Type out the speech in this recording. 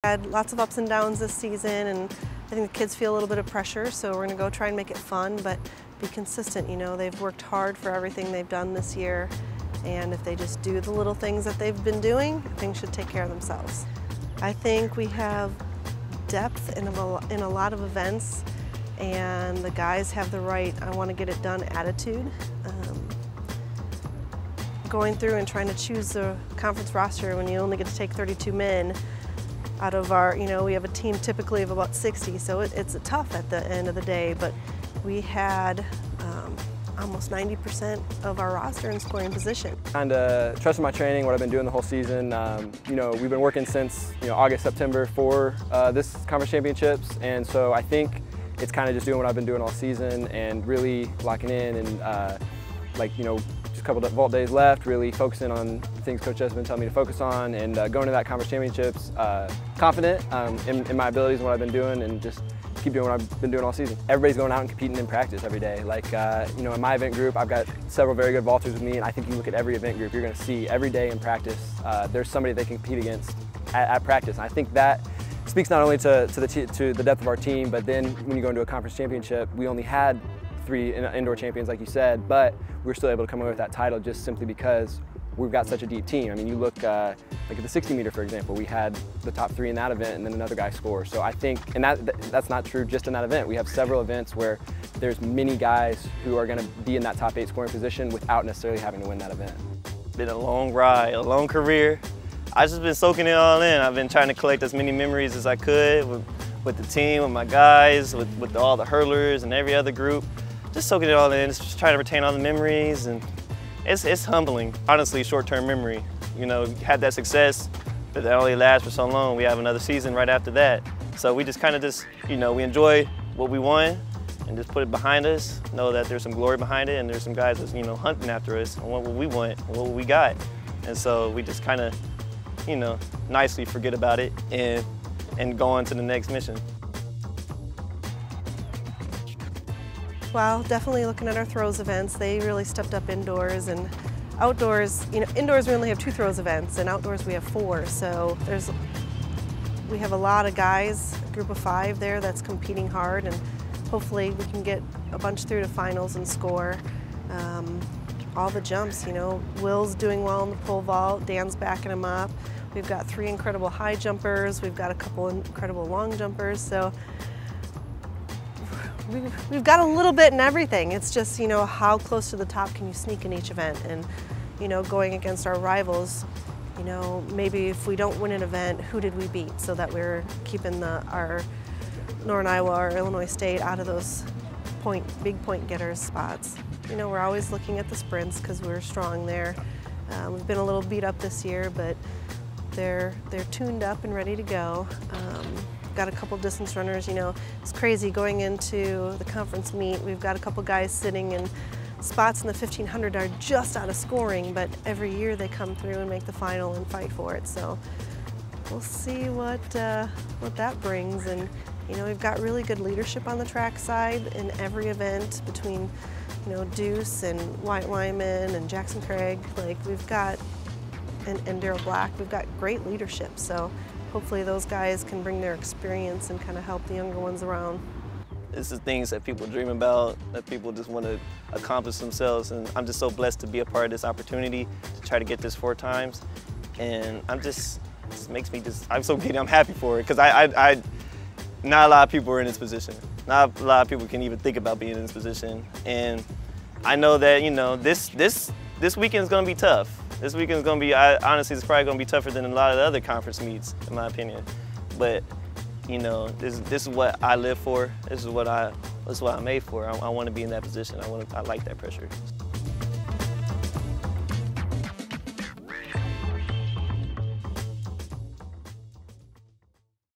Had lots of ups and downs this season, and I think the kids feel a little bit of pressure, so we're going to go try and make it fun, but be consistent. You know, they've worked hard for everything they've done this year, and if they just do the little things that they've been doing, things should take care of themselves. I think we have depth in a lot of events, and the guys have the right, I want to get it done attitude. Going through and trying to choose the conference roster when you only get to take 32 men out of our, you know, we have a team typically of about 60, so it's tough at the end of the day, but we had almost 90% of our roster in scoring position. Kind of trusted my training, what I've been doing the whole season. You know, we've been working since August, September for this conference championships, and so I think it's kind of just doing what I've been doing all season and really locking in and just a couple of vault days left, really focusing on the things Coach has been telling me to focus on, and going to that conference championships confident in my abilities and what I've been doing, and just keep doing what I've been doing all season. Everybody's going out and competing in practice every day. Like, you know, in my event group, I've got several very good vaulters with me, and I think you look at every event group, you're going to see every day in practice, there's somebody they can compete against at practice. And I think that speaks not only to the depth of our team, but then when you go into a conference championship, we only had 3 indoor champions, like you said, but we're still able to come away with that title just simply because we've got such a deep team. I mean, you look like at the 60 meter, for example, we had the top 3 in that event and then another guy score. So I think, and that's not true just in that event. We have several events where there's many guys who are going to be in that top 8 scoring position without necessarily having to win that event. Been a long ride, a long career. I've just been soaking it all in. I've been trying to collect as many memories as I could with the team, with my guys, with all the hurlers and every other group. Just soaking it all in, just trying to retain all the memories, and it's humbling. Honestly, short-term memory. You know, had that success, but that only lasts for so long. We have another season right after that. So we just kind of you know, we enjoy what we won and just put it behind us, know that there's some glory behind it, and there's some guys that's, you know, hunting after us and what we want and what we got. And so we just kind of, you know, nicely forget about it and go on to the next mission. Well, definitely looking at our throws events, they really stepped up indoors, and outdoors, you know, indoors we only have 2 throws events, and outdoors we have 4. So we have a lot of guys, a group of 5 there that's competing hard, and hopefully we can get a bunch through to finals and score. All the jumps, you know, Will's doing well in the pole vault, Dan's backing him up. We've got 3 incredible high jumpers, we've got a couple incredible long jumpers, so we've got a little bit in everything. It's just, you know, how close to the top can you sneak in each event, and, you know, going against our rivals, you know, maybe if we don't win an event, who did we beat, so that we're keeping our Northern Iowa or Illinois State out of those big point getters spots. You know, we're always looking at the sprints because we're strong there. We've been a little beat up this year, but they're tuned up and ready to go. Got a couple distance runners, you know, it's crazy going into the conference meet. We've got a couple guys sitting in spots in the 1500 are just out of scoring, but every year they come through and make the final and fight for it. So we'll see what that brings. And you know, we've got really good leadership on the track side in every event between, you know, Deuce and Wyatt Wyman and Jackson Craig. Like we've got, and Daryl Black, we've got great leadership. So hopefully those guys can bring their experience and kind of help the younger ones around. This is things that people dream about, that people just want to accomplish themselves, and I'm just so blessed to be a part of this opportunity to try to get this 4 times. And it just makes me I'm so giddy, I'm happy for it, because not a lot of people are in this position. Not a lot of people can even think about being in this position. And I know that, you know, this weekend's going to be tough. This weekend's going to be, honestly, it's probably going to be tougher than a lot of the other conference meets, in my opinion. But, you know, this is what I live for. This is what I'm made for. I want to be in that position. I like that pressure.